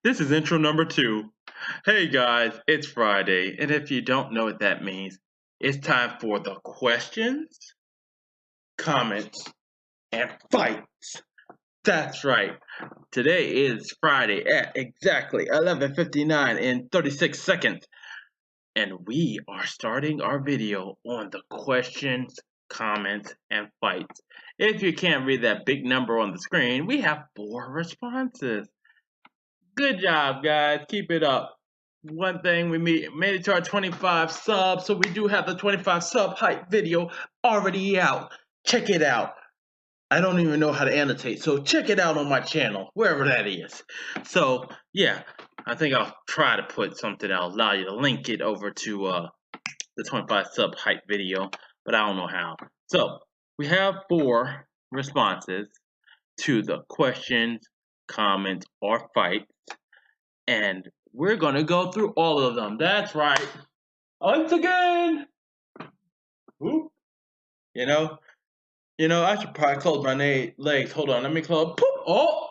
This is intro number 2. Hey guys, it's Friday, and if you don't know what that means, it's time for the questions, comments, and fights. That's right. Today is Friday at exactly 11:59 and 36 seconds, and we are starting our video on the questions, comments, and fights. If you can't read that big number on the screen, we have 4 responses. Good job, guys. Keep it up. One thing, we made it to our 25 subs, so we do have the 25 sub hype video already out. Check it out. I don't even know how to annotate, so check it out on my channel, wherever that is. So, yeah, I think I'll try to put something that'll allow you to link it over to the 25 sub hype video, but I don't know how. So, we have 4 responses to the questions, comments, or fights. And we're going to go through all of them. That's right. Once again. Whoop. You know, I should probably close my legs. Hold on. Let me close. Poop. Oh,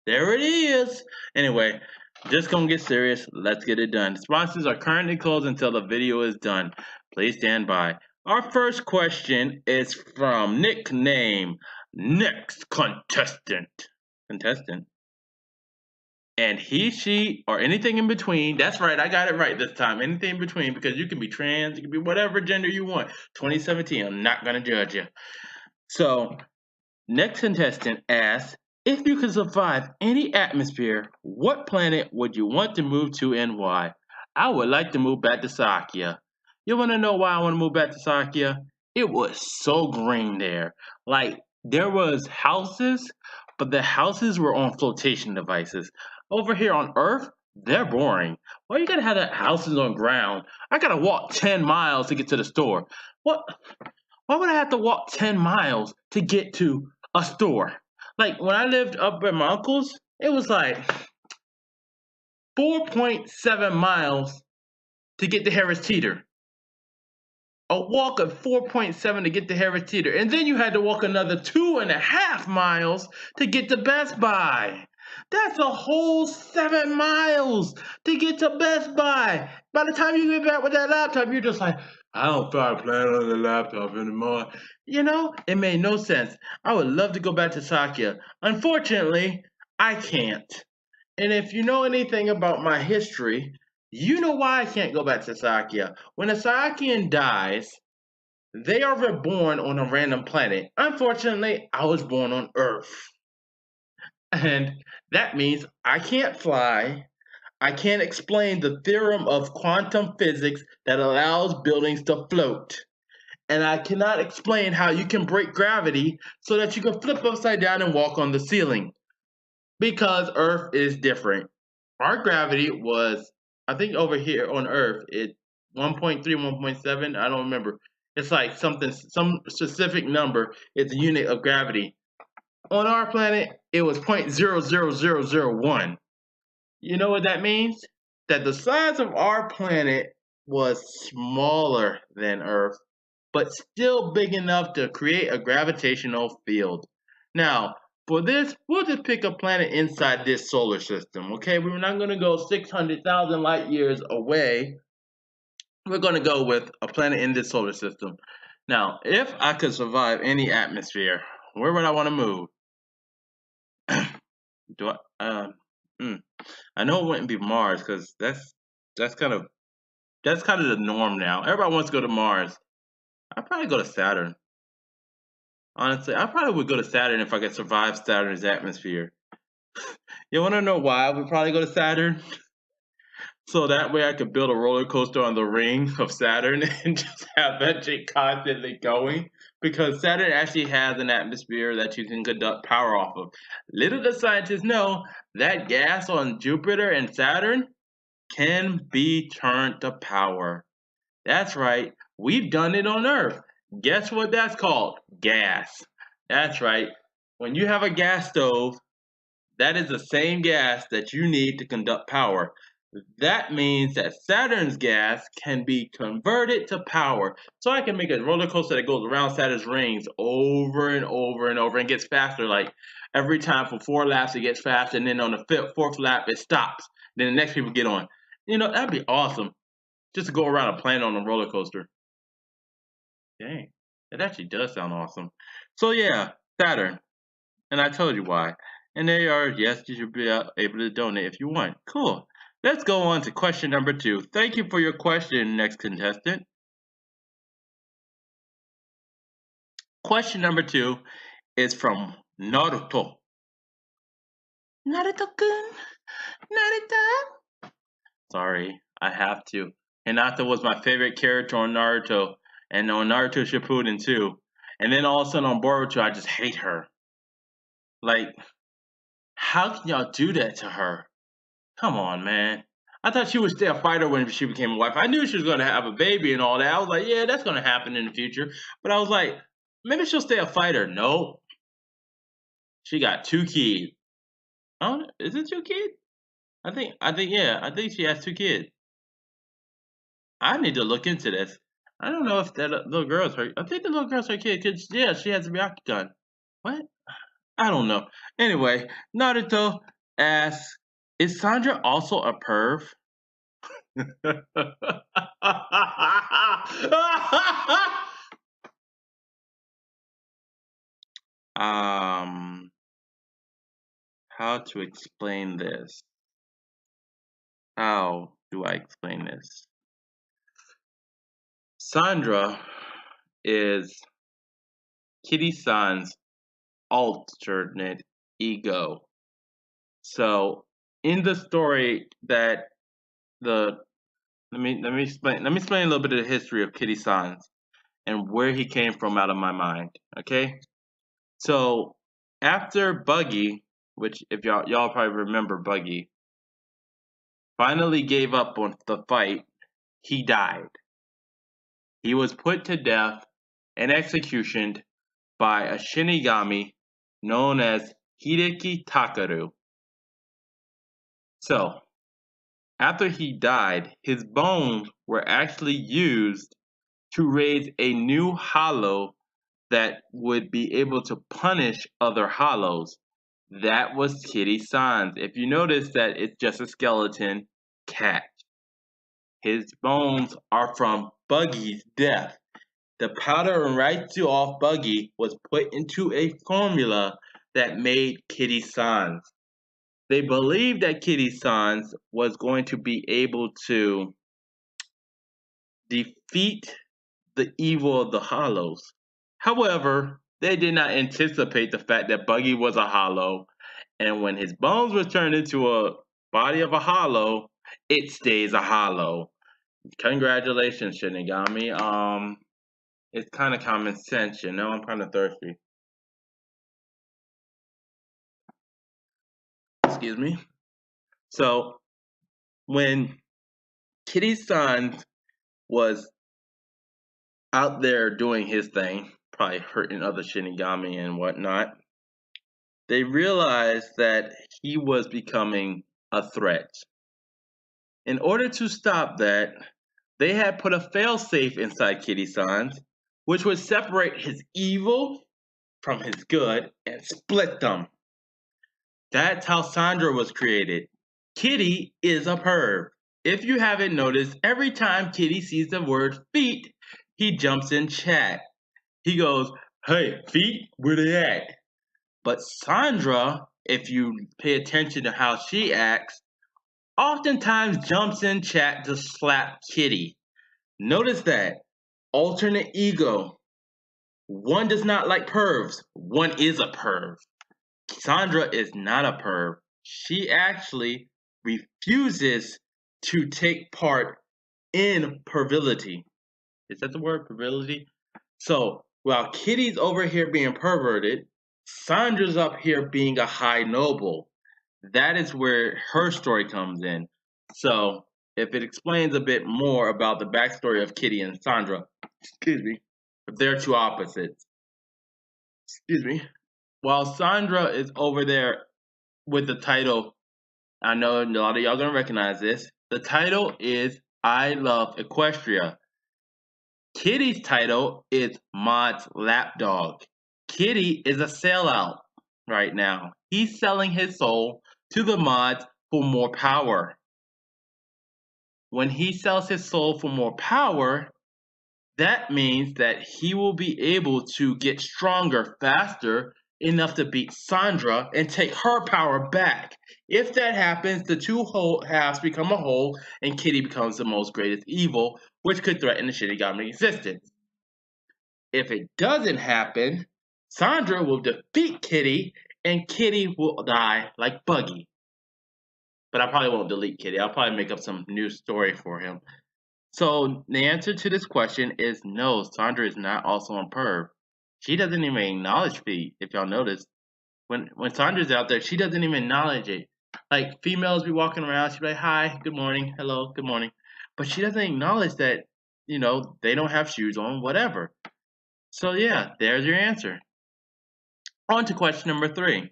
there it is. Anyway, just going to get serious. Let's get it done. Sponsors are currently closed until the video is done. Please stand by. Our first question is from nickname Next Contestant. And he, she, or anything in between. That's right, I got it right this time. Anything in between, because you can be trans, you can be whatever gender you want. 2017, I'm not going to judge you. So, next contestant asks, if you could survive any atmosphere, what planet would you want to move to and why? I would like to move back to Sakya. You want to know why I want to move back to Sakya? It was so green there. Like, there was houses, but the houses were on flotation devices. Over here on Earth, they're boring. Why you gotta have the houses on ground? I gotta walk 10 miles to get to the store. What? Why would I have to walk 10 miles to get to a store? Like, when I lived up at my uncle's, it was like 4.7 miles to get to Harris Teeter. A walk of 4.7 to get to Harris Teeter. And then you had to walk another 2.5 miles to get to Best Buy. That's a whole 7 miles to get to Best Buy. By the time you get back with that laptop, you're just like, I don't feel like playing on the laptop anymore. It made no sense. I would love to go back to Sakya. Unfortunately, I can't. And if you know anything about my history, you know why I can't go back to Sakya. When a Sakyan dies, they are reborn on a random planet. Unfortunately, I was born on Earth. And that means I can't fly. I can't explain the theorem of quantum physics that allows buildings to float. And I cannot explain how you can break gravity so that you can flip upside down and walk on the ceiling. Because Earth is different. Our gravity was, I think over here on Earth, it's 1.3, 1.7, I don't remember. It's like some specific number. It's a unit of gravity. On our planet, it was 0.00001. You know what that means? That the size of our planet was smaller than Earth, but still big enough to create a gravitational field. Now, for this, we'll just pick a planet inside this solar system, okay? We're not going to go 600,000 light years away. We're going to go with a planet in this solar system. Now, if I could survive any atmosphere, where would I want to move? I know it wouldn't be Mars because that's kind of the norm now. Everybody wants to go to Mars. I'd probably go to Saturn. Honestly, I probably would go to Saturn if I could survive Saturn's atmosphere. You want to know why I would probably go to Saturn? So that way I could build a roller coaster on the ring of Saturn and just have that shit constantly going. Because Saturn actually has an atmosphere that you can conduct power off of. Little do scientists know that gas on Jupiter and Saturn can be turned to power. That's right, we've done it on Earth. Guess what that's called? Gas. That's right. When you have a gas stove, that is the same gas that you need to conduct power. That means that Saturn's gas can be converted to power. So I can make a roller coaster that goes around Saturn's rings over and over and over and gets faster. Like every time for 4 laps, it gets faster. And then on the fourth lap, it stops. Then the next people get on. That'd be awesome. Just to go around a planet on a roller coaster. Dang. It actually does sound awesome. So yeah, Saturn. And I told you why. And they are, yes, you should be able to donate if you want. Cool. Let's go on to question number 2. Thank you for your question, next contestant. Question number 2 is from Naruto. Naruto-kun? Naruto? Sorry, I have to. Hinata was my favorite character on Naruto, and on Naruto Shippuden too. And then all of a sudden on Boruto, I just hate her. Like, how can y'all do that to her? Come on, man. I thought she would stay a fighter when she became a wife. I knew she was going to have a baby and all that. I was like, yeah, that's going to happen in the future. But I was like, maybe she'll stay a fighter. Nope. She got 2 kids. Oh, is it 2 kids? Yeah. I think she has 2 kids. I need to look into this. I don't know if that little girl's her. I think the little girl's her kid. Cause yeah, she has a Byakugan. What? I don't know. Anyway, Naruto asks, is Sandra also a perv? um, how to explain this? How do I explain this? Sandra is Kitty-san's alternate ego. So in the story that the let me explain a little bit of the history of Kitty-san's and where he came from out of my mind. Okay? So after Buggy, which if y'all probably remember Buggy, finally gave up on the fight, he died. He was put to death and executioned by a Shinigami known as Hideki Takaru. So, after he died, his bones were actually used to raise a new hollow that would be able to punish other hollows. That was Kitty-san's. If you notice that it's just a skeleton cat. His bones are from Buggy's death. The powder and residue off Buggy was put into a formula that made Kitty-san's. They believed that Kitty-san's was going to be able to defeat the evil of the hollows. However, they did not anticipate the fact that Buggy was a hollow, and when his bones were turned into a body of a hollow, it stays a hollow. Congratulations, Shinigami. It's kind of common sense, I'm kind of thirsty. Excuse me. So, when Kitty-san was out there doing his thing, probably hurting other Shinigami and whatnot, they realized that he was becoming a threat. In order to stop that, they had put a failsafe inside Kitty-san's, which would separate his evil from his good and split them. That's how Sandra was created. Kitty is a perv. If you haven't noticed, every time Kitty sees the word feet, he jumps in chat. He goes, hey, feet, where they at? But Sandra, if you pay attention to how she acts, oftentimes jumps in chat to slap Kitty. Notice that. Alternate ego. One does not like pervs. One is a perv. Sandra is not a perv. She actually refuses to take part in pervility. Is that the word, pervility? So, while Kitty's over here being perverted, Sandra's up here being a high noble. That is where her story comes in. So, if it explains a bit more about the backstory of Kitty and Sandra, excuse me, if they're two opposites, excuse me, while Sandra is over there with the title, I know a lot of y'all gonna recognize this, The title is I Love Equestria. Kitty's title is Mod's Lapdog. Kitty is a sellout right now. He's selling his soul to the mods for more power. When he sells his soul for more power, that means that he will be able to get stronger faster enough to beat Sandra and take her power back. If that happens, the two whole halves become a whole, and Kitty becomes the most greatest evil, which could threaten the shitty government existence. If it doesn't happen, Sandra will defeat Kitty, and Kitty will die like Buggy. But I probably won't delete Kitty. I'll probably make up some new story for him. So the answer to this question is no, Sandra is not also on perv. She doesn't even acknowledge feet, if y'all notice. When Sandra's out there, she doesn't even acknowledge it. Like females be walking around, she'd be like, hi, good morning, hello, good morning. But she doesn't acknowledge that, they don't have shoes on, whatever. So yeah, there's your answer. On to question number 3.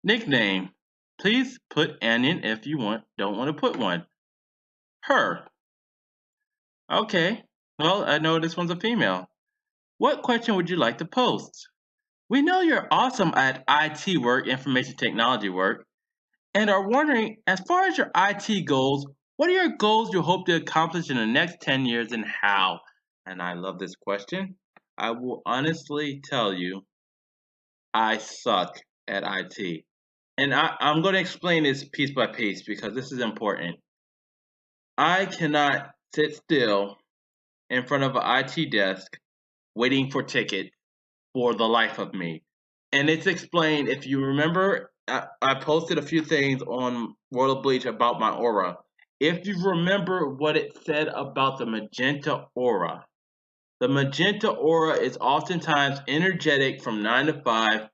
Nickname. Please put onion if you don't want to put one. Her. Okay, well, I know this one's a female. What question would you like to post? We know you're awesome at IT work, information technology work, and are wondering, as far as your IT goals, what are your goals you hope to accomplish in the next 10 years and how? And I love this question. I will honestly tell you, I suck at IT. And I'm going to explain this piece by piece because this is important. I cannot sit still in front of an IT desk waiting for tickets for the life of me. And it's explained, if you remember, I posted a few things on World of Bleach about my aura. If you remember what it said about the magenta aura, the magenta aura is oftentimes energetic from 9 to 5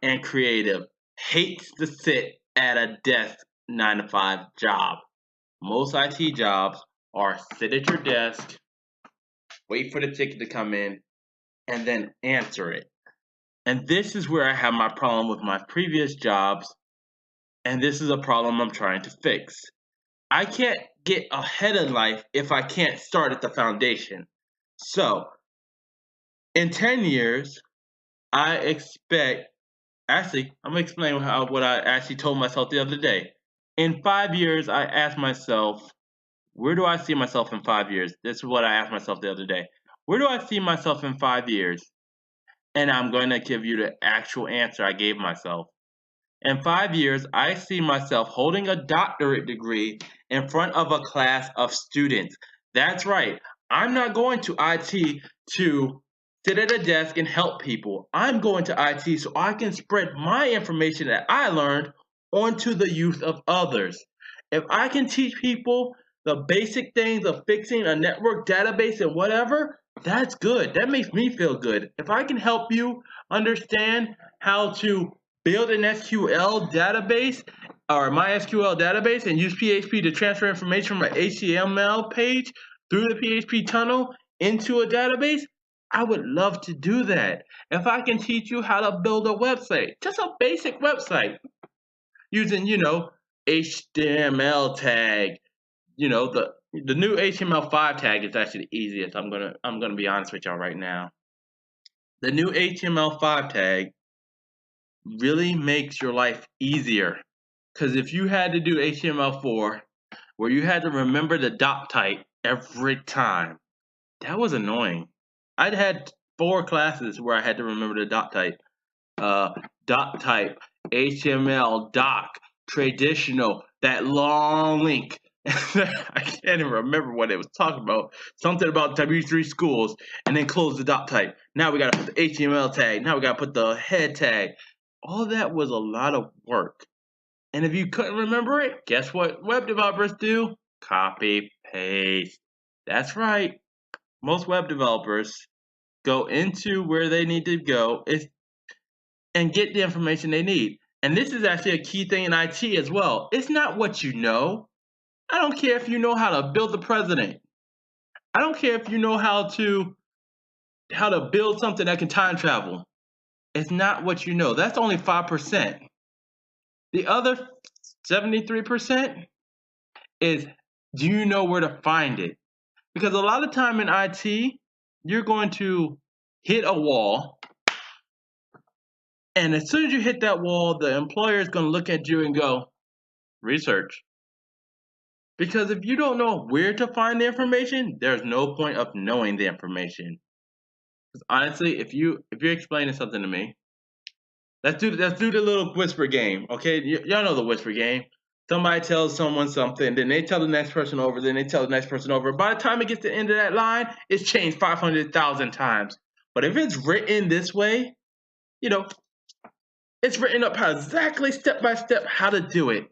and creative. Hates to sit at a desk 9 to 5 job. Most IT jobs are sit at your desk, wait for the ticket to come in, and then answer it. And this is where I have my problem with my previous jobs, and this is a problem I'm trying to fix. I can't get ahead in life if I can't start at the foundation. So, in 10 years, I expect, actually, I'm going to explain what I actually told myself the other day. In 5 years, I asked myself, where do I see myself in 5 years? This is what I asked myself the other day. Where do I see myself in 5 years? And I'm going to give you the actual answer I gave myself. In 5 years, I see myself holding a doctorate degree in front of a class of students. That's right. I'm not going to IT to sit at a desk and help people. I'm going to IT so I can spread my information that I learned onto the youth of others. If I can teach people the basic things of fixing a network database and whatever, that's good. That makes me feel good. If I can help you understand how to build an SQL database or MySQL database and use PHP to transfer information from an HTML page through the PHP tunnel into a database, I would love to do that. If I can teach you how to build a website, just a basic website, using, HTML tag, the new HTML5 tag is actually the easiest. I'm gonna be honest with y'all right now. The new HTML5 tag really makes your life easier. Because if you had to do HTML4, where you had to remember the dot type every time, that was annoying. I'd had 4 classes where I had to remember the dot type. Dot type, HTML, doc, traditional, that long link. I can't even remember what it was talking about. Something about W3 schools, and then close the dot type. Now we gotta put the HTML tag. Now we gotta put the head tag. All that was a lot of work. And if you couldn't remember it, guess what web developers do? Copy, paste. That's right. Most web developers go into where they need to go and get the information they need. And this is actually a key thing in IT as well. It's not what you know. I don't care if you know how to build the president. I don't care if you know how to build something that can time travel. It's not what you know. That's only 5%. The other 73% is, do you know where to find it? Because a lot of time in IT, you're going to hit a wall, and as soon as you hit that wall, the employer is going to look at you and go, research. Because if you don't know where to find the information, there's no point of knowing the information. Because honestly, if you're explaining something to me, let's do the little whisper game, okay? Y'all know the whisper game. Somebody tells someone something, then they tell the next person over, then they tell the next person over. By the time it gets to the end of that line, it's changed 500,000 times. But if it's written this way, you know, it's written up how exactly step by step how to do it.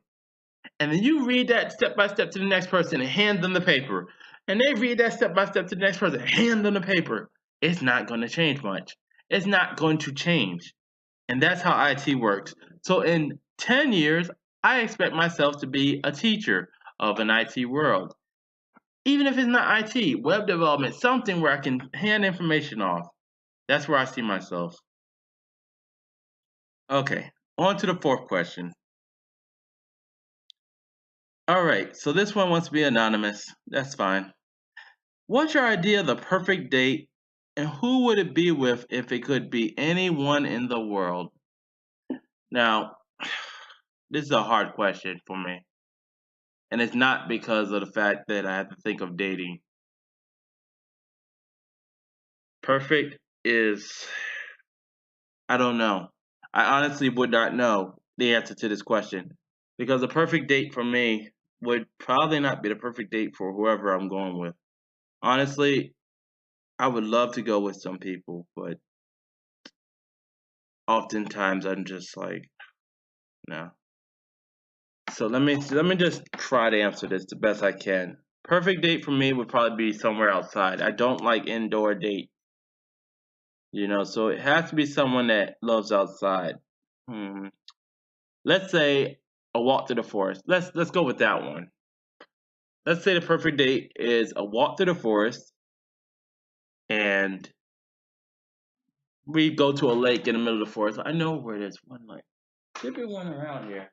And then you read that step by step to the next person and hand them the paper. And they read that step by step to the next person and hand them the paper. It's not going to change much. It's not going to change. And that's how IT works. So in 10 years, I expect myself to be a teacher of an IT world. Even if it's not IT, web development, something where I can hand information off. That's where I see myself. Okay, on to the fourth question. All right, so this one wants to be anonymous. That's fine. What's your idea of the perfect date, and who would it be with if it could be anyone in the world? Now, this is a hard question for me. And it's not because of the fact that I have to think of dating. Perfect is, I don't know. I honestly would not know the answer to this question. Because the perfect date for me would probably not be the perfect date for whoever I'm going with. Honestly, I would love to go with some people, but oftentimes I'm just like, no. So let me just try to answer this the best I can. Perfect date for me would probably be somewhere outside. I don't like indoor date. So it has to be someone that loves outside. Hmm. Let's say a walk to the forest. Let's go with that one. Let's say the perfect date is a walk to the forest, and we go to a lake in the middle of the forest. I know where there's one lake. There'd be one around here.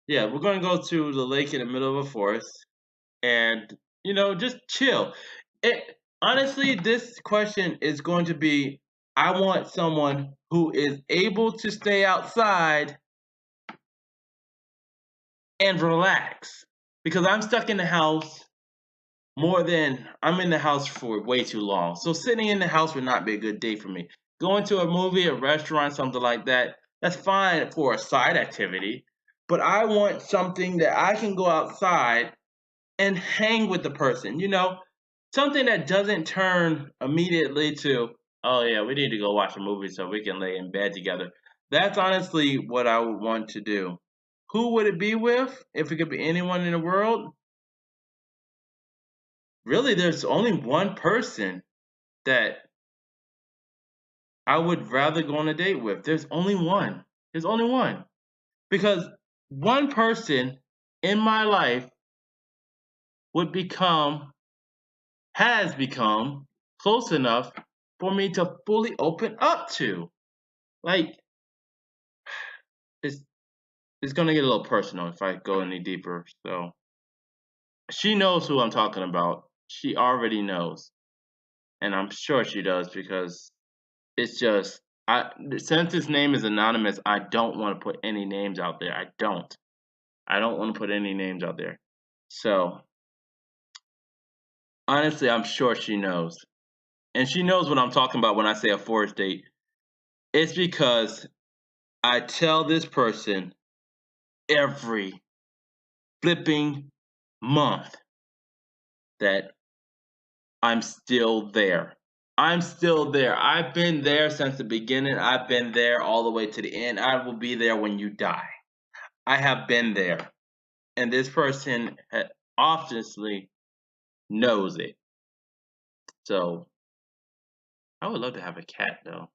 Yeah, we're gonna go to the lake in the middle of a forest, and just chill. Honestly, this question is going to be, I want someone who is able to stay outside and relax, because I'm stuck in the house more than I'm in the house for way too long. So sitting in the house would not be a good day for me. Going to a movie, a restaurant, something like that, that's fine for a side activity, but I want something that I can go outside and hang with the person, something that doesn't turn immediately to, oh yeah, we need to go watch a movie so we can lay in bed together. That's honestly what I would want to do. Who would it be with? If it could be anyone in the world? Really, there's only one person that I would rather go on a date with. There's only one. There's only one. Because one person in my life would has become close enough for me to fully open up to. Like, it's gonna get a little personal if I go any deeper. So she knows who I'm talking about. She already knows. And I'm sure she does, because it's just, since his name is anonymous, I don't want to put any names out there. I don't want to put any names out there. So honestly, I'm sure she knows. And she knows what I'm talking about when I say a forest date. It's because I tell this person every flipping month that I'm still there. I'm still there. I've been there since the beginning. I've been there all the way to the end. I will be there when you die. I have been there. And this person obviously knows it. So I would love to have a cat, though.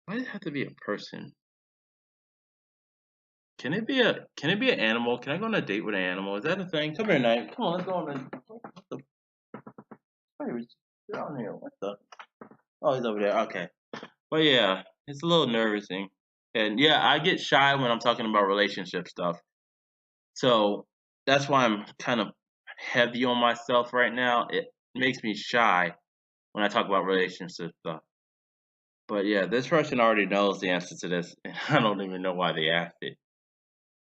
Why does it have to be a person? Can it be an animal? Can I go on a date with an animal? Is that a thing? Come here, Knight. Come on, let's go on Wait, down here. What the? Oh, he's over there. Okay. But yeah, it's a little nervous thing. And yeah, I get shy when I'm talking about relationship stuff. So that's why I'm kind of heavy on myself right now. It makes me shy when I talk about relationship stuff. But yeah, this person already knows the answer to this, and I don't even know why they asked it.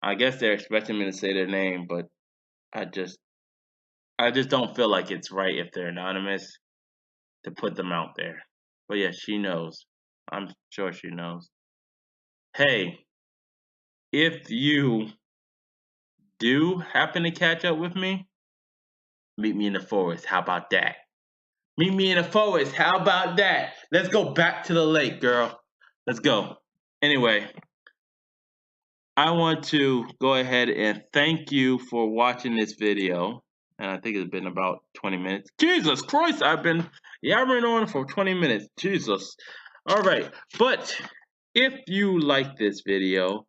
I guess they're expecting me to say their name, but I just I just don't feel like it's right if they're anonymous to put them out there. But yeah, she knows. I'm sure she knows. Hey, if you do happen to catch up with me, meet me in the forest. How about that? Meet me in the forest. How about that? Let's go back to the lake, girl. Let's go. Anyway, I want to go ahead and thank you for watching this video. And I think it's been about 20 minutes. Jesus Christ, I've been yammering on for 20 minutes. Jesus. All right. But if you like this video,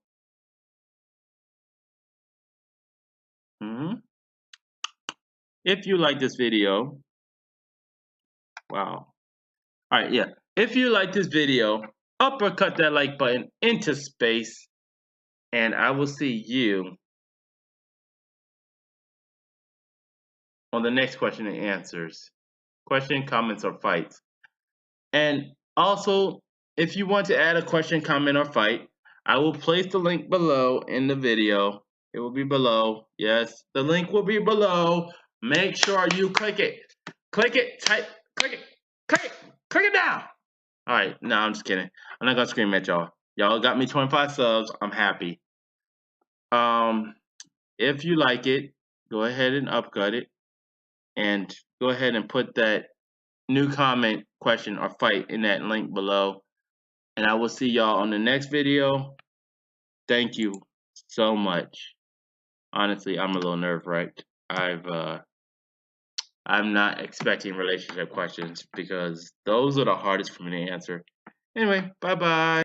if you like this video, wow. All right, yeah. If you like this video, uppercut that like button into space, and I will see you on the next question and answers. Question, comments, or fights. And also, if you want to add a question, comment, or fight, I will place the link below in the video. It will be below. Yes, the link will be below. Make sure you click it. Click it, type, click it, click it, click it now. All right, no, I'm just kidding. I'm not gonna scream at y'all. Y'all got me 25 subs. I'm happy. If you like it, go ahead and upcut it, and go ahead and put that new comment, question, or fight in that link below. And I will see y'all on the next video. Thank you so much. Honestly, I'm a little nerve-wracked. I'm not expecting relationship questions because those are the hardest for me to answer. Anyway, bye-bye.